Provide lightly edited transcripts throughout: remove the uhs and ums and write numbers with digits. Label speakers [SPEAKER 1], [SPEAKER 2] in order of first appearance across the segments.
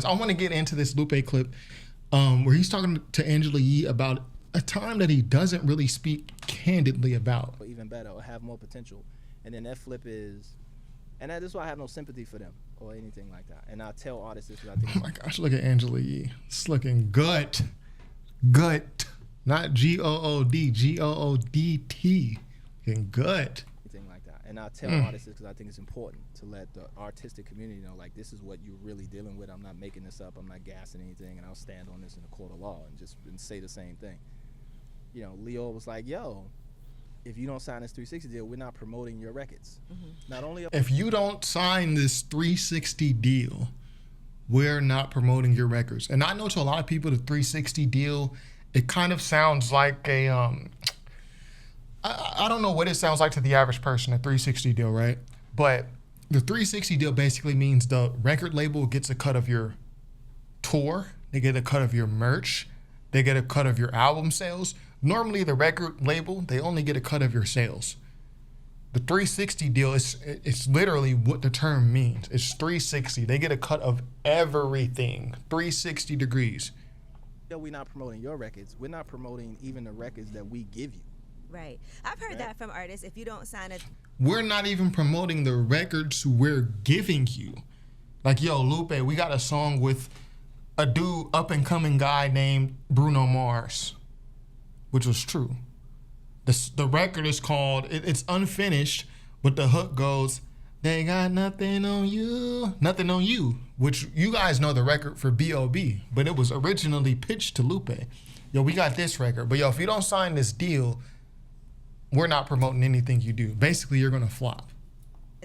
[SPEAKER 1] I want to get into this Lupe clip where he's talking to Angela Yee about a time that he doesn't really speak candidly about.
[SPEAKER 2] Even better, or have more potential. And then that flip is, and that is why I have no sympathy for them or anything like that. And I tell artists this, I think.
[SPEAKER 1] Oh my gosh, look at Angela Yee. It's looking good. Good. Not G-O-O-D, G-O-O-D-T. Looking good.
[SPEAKER 2] Anything like that. And I tell artists this because I think it's important to let the artistic community know, like, this is what you're really dealing with. I'm not making this up. I'm not gassing anything. And I'll stand on this in a court of law and say the same thing. You know, Leo was like, yo, if you don't sign this 360 deal, we're not promoting your records. Not only
[SPEAKER 1] if you don't sign this 360 deal, we're not promoting your records. And I know to a lot of people, the 360 deal, it kind of sounds like a, I don't know what it sounds like to the average person, a 360 deal, right? But the 360 deal basically means the record label gets a cut of your tour, they get a cut of your merch, they get a cut of your album sales. Normally the record label, they only get a cut of your sales. The 360 deal, it's literally what the term means. It's 360. They get a cut of everything, 360 degrees.
[SPEAKER 2] We're not promoting your records. We're not promoting even the records that we give you.
[SPEAKER 3] Right. I've heard that from artists. If you don't sign it,
[SPEAKER 1] we're not even promoting the records we're giving you. Like, yo, Lupe, we got a song with a dude, up and coming guy named Bruno Mars, which was true. The record is called, it's unfinished, but the hook goes, they got nothing on you, which you guys know the record for B.O.B., but it was originally pitched to Lupe. Yo, we got this record, but yo, if you don't sign this deal, we're not promoting anything you do. Basically, you're gonna flop.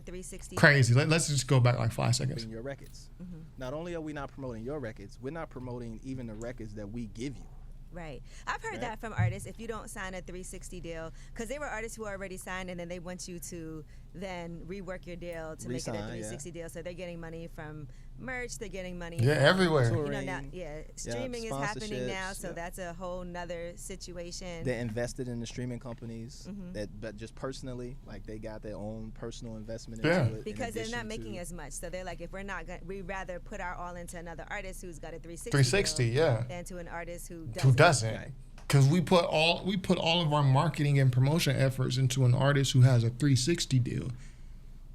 [SPEAKER 3] 360.
[SPEAKER 1] Crazy. Let's just go back like 5 seconds.
[SPEAKER 2] Your records. Not only are we not promoting your records, we're not promoting even the records that we give you.
[SPEAKER 3] Right. I've heard that from artists. If you don't sign a 360 deal, because there were artists who already signed and then they want you to then rework your deal to make it a 360 deal. So they're getting money from merch, they're getting money from,
[SPEAKER 1] everywhere.
[SPEAKER 3] Touring, you know, now, streaming is happening now, so that's a whole nother situation.
[SPEAKER 2] They're invested in the streaming companies but just personally, like they got their own personal investment into it.
[SPEAKER 3] Because they're not making as much. So they're like, if we're not gonna, we'd rather put our all into another artist who's got a 360 deal than to an artist who doesn't.
[SPEAKER 1] Right. Because we put all of our marketing and promotion efforts into an artist who has a 360 deal.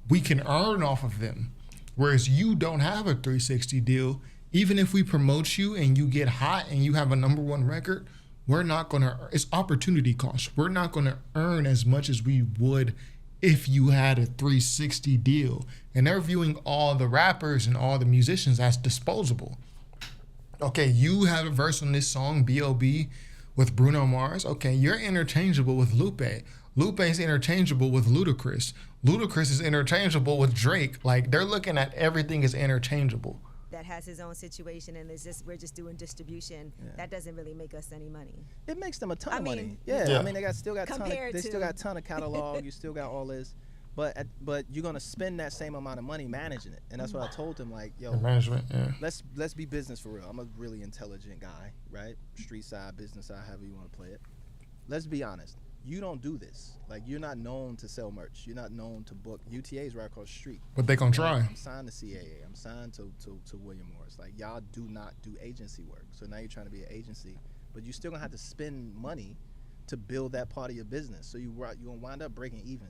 [SPEAKER 1] We can earn off of them. Whereas you don't have a 360 deal. Even if we promote you and you get hot and you have a #1 record, we're not gonna, it's opportunity cost. We're not gonna earn as much as we would if you had a 360 deal. And they're viewing all the rappers and all the musicians as disposable. Okay, you have a verse on this song, B.O.B., with Bruno Mars. Okay, you're interchangeable with Lupe. Lupe's interchangeable with Ludacris. Ludacris is interchangeable with Drake. Like, they're looking at everything as interchangeable.
[SPEAKER 3] That has his own situation, and we're just doing distribution. That doesn't really make us any money.
[SPEAKER 2] It makes them a ton of money. I mean, they still got a ton of catalog. You still got all this. But you're gonna spend that same amount of money managing it, and that's what I told them. Like, yo,
[SPEAKER 1] management,
[SPEAKER 2] let's be business for real. I'm a really intelligent guy, right? Street side, business side, however you want to play it. Let's be honest. You don't do this. Like, you're not known to sell merch. You're not known to book. UTA's right across the street.
[SPEAKER 1] But they gonna try.
[SPEAKER 2] I'm signed to CAA. I'm signed to William Morris. Like, y'all do not do agency work. So now you're trying to be an agency, but you still gonna have to spend money to build that part of your business. So you're gonna wind up breaking even.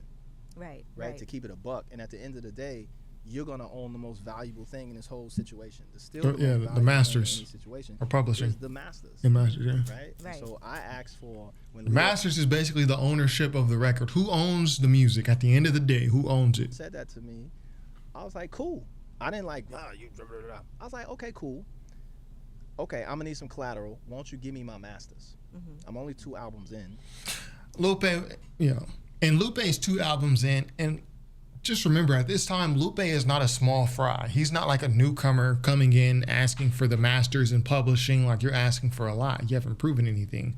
[SPEAKER 2] Right, to keep it a buck. And at the end of the day, you're gonna own the most valuable thing in this whole situation.
[SPEAKER 1] The masters are publishing.
[SPEAKER 2] The masters.
[SPEAKER 1] The masters,
[SPEAKER 2] Right. So I asked for
[SPEAKER 1] the masters is basically the ownership of the record. Who owns the music at the end of the day? Who owns it?
[SPEAKER 2] Said that to me. I was like, cool. I didn't like you. I was like, okay, cool. Okay, I'm gonna need some collateral. Won't you give me my masters? I'm only 2 albums in.
[SPEAKER 1] Lupe, and Lupe is 2 albums in, and just remember, at this time, Lupe is not a small fry. He's not like a newcomer coming in asking for the masters and publishing like you're asking for a lot. You haven't proven anything.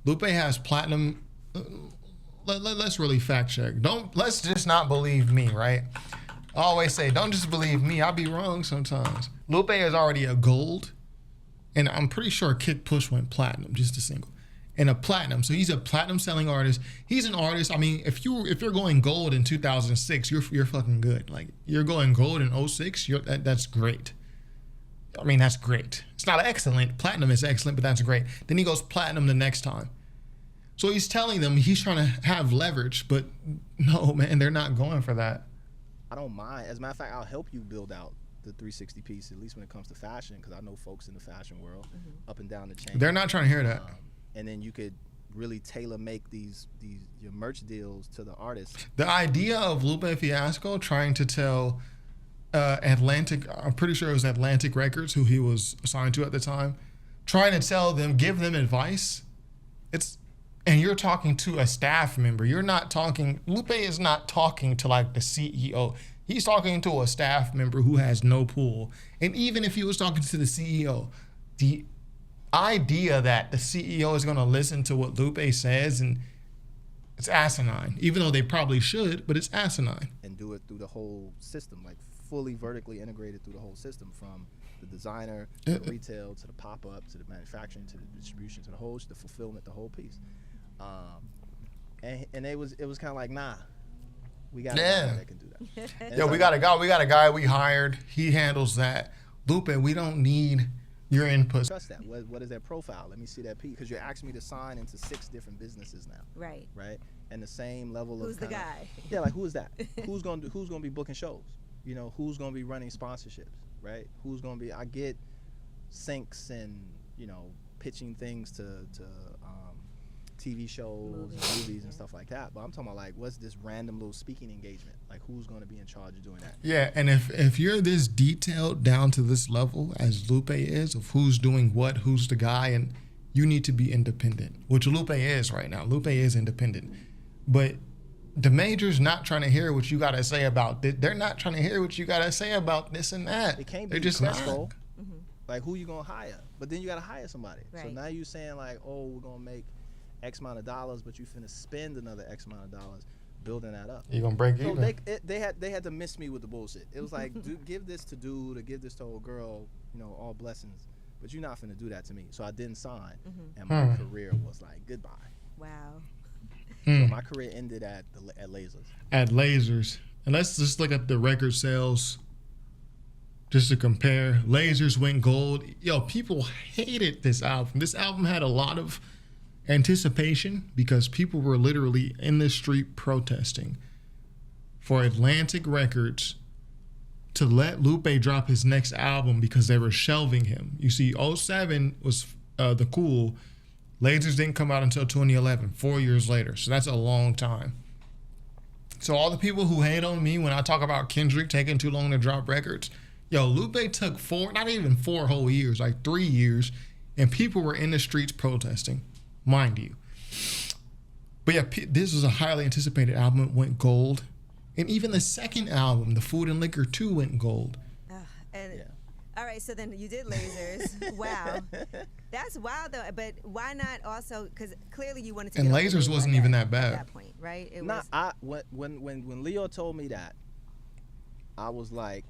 [SPEAKER 1] Lupe has platinum. Let's really fact check. Let's just not believe me, right? I always say, don't just believe me. I'll be wrong sometimes. Lupe is already a gold, and I'm pretty sure Kick Push went platinum, just a single. And a platinum, so he's a platinum selling artist. He's an artist. I mean, if you're going gold in 2006, you're fucking good. Like, you're going gold in 06, that's great. I mean, that's great. It's not excellent. Platinum is excellent, but that's great. Then he goes platinum the next time. So he's telling them he's trying to have leverage, but no, man, they're not going for that.
[SPEAKER 2] I don't mind. As a matter of fact, I'll help you build out the 360 piece, at least when it comes to fashion, because I know folks in the fashion world up and down the chain.
[SPEAKER 1] They're not trying to hear that.
[SPEAKER 2] And then you could really tailor make these your merch deals to the artists.
[SPEAKER 1] The idea of Lupe Fiasco trying to tell Atlantic, I'm pretty sure it was Atlantic Records, who he was assigned to at the time, trying to tell them, give them advice. And you're talking to a staff member. You're not talking, Lupe is not talking to like the CEO. He's talking to a staff member who has no pull. And even if he was talking to the CEO, the idea that the CEO is going to listen to what Lupe says, and it's asinine. Even though they probably should, but it's asinine.
[SPEAKER 2] And do it through the whole system, like fully vertically integrated through the whole system, from the designer to the retail to the pop-up to the manufacturing to the distribution to the fulfillment, the whole piece. And it was kind of like, nah, we got a guy that can do that.
[SPEAKER 1] Yeah, we got a guy we hired. He handles that. Lupe, we don't need your input.
[SPEAKER 2] Trust that. What is that profile? Let me see that piece, because you're asking me to sign into 6 different businesses now.
[SPEAKER 3] Right.
[SPEAKER 2] Right. And the same level
[SPEAKER 3] Who's
[SPEAKER 2] of
[SPEAKER 3] the guy?
[SPEAKER 2] Yeah, like who is that? who's gonna be booking shows? You know, who's gonna be running sponsorships? Right. Who's gonna be? I get syncs and pitching things to TV shows and movies and stuff like that, but I'm talking about like, what's this random little speaking engagement? Like, who's going to be in charge of doing that?
[SPEAKER 1] Yeah, and if you're this detailed down to this level as Lupe is, of who's doing what, who's the guy, and you need to be independent, which Lupe is right now. Lupe is independent, but the major's not trying to hear what you got to say about this. They're not trying to hear what you got to say about this and that.
[SPEAKER 2] It can't
[SPEAKER 1] They're
[SPEAKER 2] be
[SPEAKER 1] just
[SPEAKER 2] Crespo. Like, who you going to hire? But then you got to hire somebody.
[SPEAKER 3] Right.
[SPEAKER 2] So now you saying like, oh, we're going to make X amount of dollars, but you finna spend another X amount of dollars building that up.
[SPEAKER 1] You're gonna break
[SPEAKER 2] so
[SPEAKER 1] even.
[SPEAKER 2] They had to miss me with the bullshit. It was like, give this to dude or give this to old girl, all blessings, but you're not finna do that to me. So I didn't sign, and my career was like goodbye.
[SPEAKER 3] Wow.
[SPEAKER 2] So my career ended at Lasers.
[SPEAKER 1] At Lasers, and let's just look at the record sales. Just to compare, Lasers went gold. Yo, people hated this album. This album had a lot of anticipation because people were literally in the street protesting for Atlantic Records to let Lupe drop his next album because they were shelving him. You see, 07 was the cool. Lasers didn't come out until 2011, 4 years later. So that's a long time. So all the people who hate on me when I talk about Kendrick taking too long to drop records, yo, Lupe took not even 4 whole years, like 3 years, and people were in the streets protesting. Mind you. But yeah, this was a highly anticipated album. It went gold. And even the second album, The Food and Liquor 2, went gold.
[SPEAKER 3] All right, so then you did Lasers. Wow. That's wild, though. But why not also, because clearly you wanted to
[SPEAKER 1] And Lasers wasn't even that bad.
[SPEAKER 3] At that point, right?
[SPEAKER 2] When Leo told me that, I was like,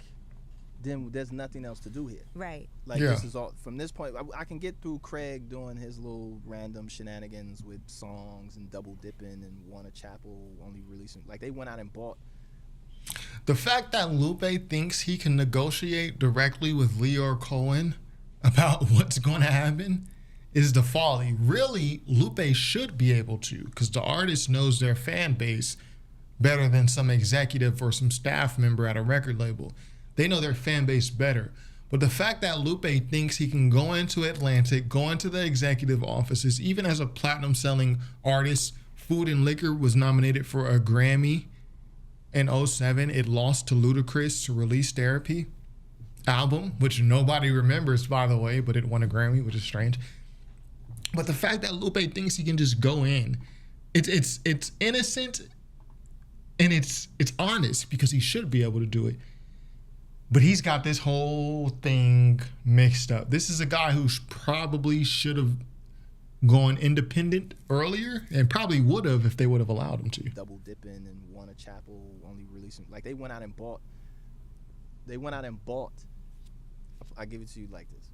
[SPEAKER 2] then there's nothing else to do here.
[SPEAKER 3] Right.
[SPEAKER 2] Like, this is all, from this point, I can get through Craig doing his little random shenanigans with songs and double dipping and Warner Chapel only releasing, like they went out and bought.
[SPEAKER 1] The fact that Lupe thinks he can negotiate directly with Leor Cohen about what's going to happen is the folly. Really, Lupe should be able to, because the artist knows their fan base better than some executive or some staff member at a record label. They know their fan base better. But the fact that Lupe thinks he can go into Atlantic, go into the executive offices, even as a platinum selling artist, Food and Liquor was nominated for a Grammy in 07. It lost to Ludacris to Release Therapy album, which nobody remembers, by the way, but it won a Grammy, which is strange. But the fact that Lupe thinks he can just go in, it's innocent and it's honest, because he should be able to do it. But he's got this whole thing mixed up. This is a guy who probably should have gone independent earlier, and probably would have if they would have allowed him to.
[SPEAKER 2] Double dipping and Warner Chapel only releasing, like they went out and bought. I give it to you like this.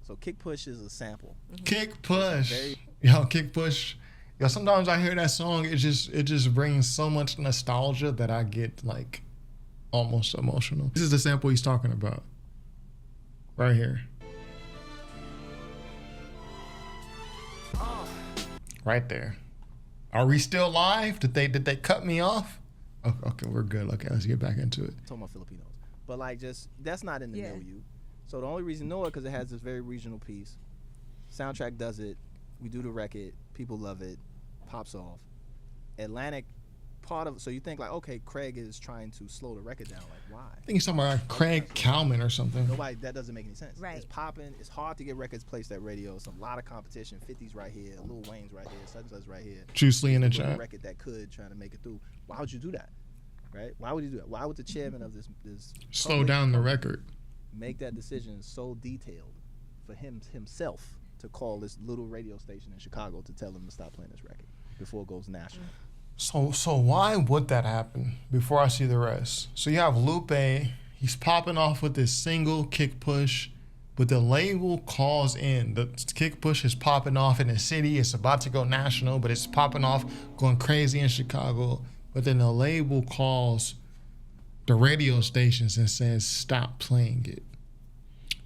[SPEAKER 2] So Kick Push is a sample.
[SPEAKER 1] Kick Push. Kick Push. Yo, sometimes I hear that song, it just brings so much nostalgia that I get like almost emotional. This is the sample he's talking about. Right here. Right there. Are we still live? Did they cut me off? Okay, we're good. Okay, let's get back into it.
[SPEAKER 2] Talking about Filipinos. But like, just, that's not in the milieu. So the only reason you know it because it has this very regional piece. Soundtrack does it. We do the record. People love it. Pops off. Atlantic, part of, so you think like, okay, Craig is trying to slow the record down. Like, why?
[SPEAKER 1] I think he's talking about like Craig Kalman or something.
[SPEAKER 2] Nobody, that doesn't make any sense.
[SPEAKER 3] Right.
[SPEAKER 2] It's popping. It's hard to get records placed at radio. It's a lot of competition. 50's right here. Lil Wayne's right here. Such and such right here.
[SPEAKER 1] Juice Lee in the
[SPEAKER 2] A
[SPEAKER 1] chat.
[SPEAKER 2] record that could trying to make it through. Why would you do that? Right? Why would you do that? Why would the chairman of this
[SPEAKER 1] slow down the record?
[SPEAKER 2] Make that decision so detailed for himself to call this little radio station in Chicago to tell him to stop playing this record before it goes national.
[SPEAKER 1] So why would that happen? Before I see the rest, so you have Lupe. He's popping off with this single Kick Push, but the label calls in. The Kick Push is popping off in the city. It's about to go national, but it's popping off, going crazy in Chicago. But then the label calls the radio stations and says, stop playing it.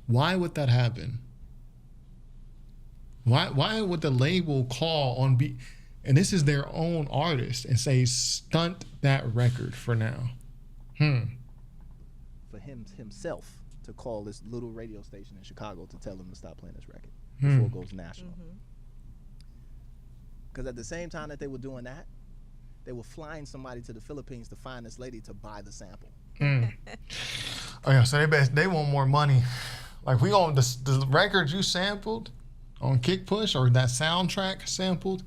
[SPEAKER 1] Why would that happen? Why would the label call on beat, and this is their own artist, and say, stunt that record for now?
[SPEAKER 2] For himself to call this little radio station in Chicago to tell him to stop playing this record before it goes national. Because at the same time that they were doing that, they were flying somebody to the Philippines to find this lady to buy the sample.
[SPEAKER 1] Oh yeah, so they want more money. Like, we on the record you sampled on Kick Push, or that soundtrack sampled.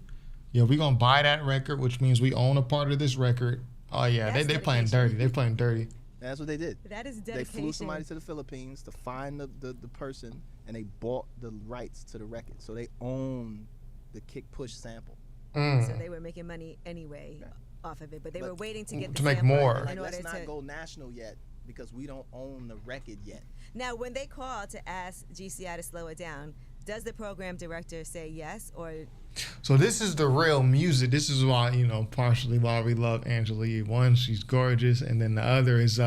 [SPEAKER 1] Yeah, we gonna buy that record, which means we own a part of this record. Oh yeah, they playing dirty. They playing dirty.
[SPEAKER 2] That's what they did.
[SPEAKER 3] That is dedication.
[SPEAKER 2] They flew somebody to the Philippines to find the person, and they bought the rights to the record. So they own the Kick Push sample.
[SPEAKER 3] So they were making money anyway off of it, but they were waiting to get the
[SPEAKER 1] to make
[SPEAKER 3] sample
[SPEAKER 1] more.
[SPEAKER 2] Like, let's not go national yet because we don't own the record yet.
[SPEAKER 3] Now, when they call to ask GCI to slow it down, does the program director say yes or?
[SPEAKER 1] So this is the real music. This is why, partially why we love Angela Yee. One, she's gorgeous, and then the other is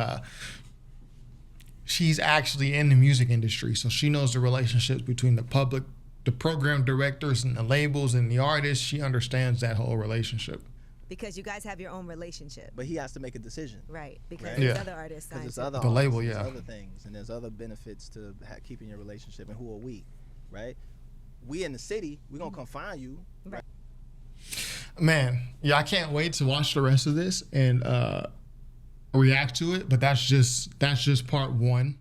[SPEAKER 1] she's actually in the music industry, so she knows the relationships between the public, the program directors, and the labels and the artists. She understands that whole relationship.
[SPEAKER 3] Because you guys have your own relationship.
[SPEAKER 2] But he has to make a decision.
[SPEAKER 3] Right, because
[SPEAKER 2] Right.
[SPEAKER 3] there's other artists signed
[SPEAKER 2] Because
[SPEAKER 3] to
[SPEAKER 2] there's other
[SPEAKER 1] The label,
[SPEAKER 2] artists,
[SPEAKER 1] yeah.
[SPEAKER 2] there's other things, and there's other benefits to keeping your relationship. And who are we, right? We in the city, we're going to come find you.
[SPEAKER 3] Right.
[SPEAKER 1] Man, yeah, I can't wait to watch the rest of this and react to it. But that's just part one.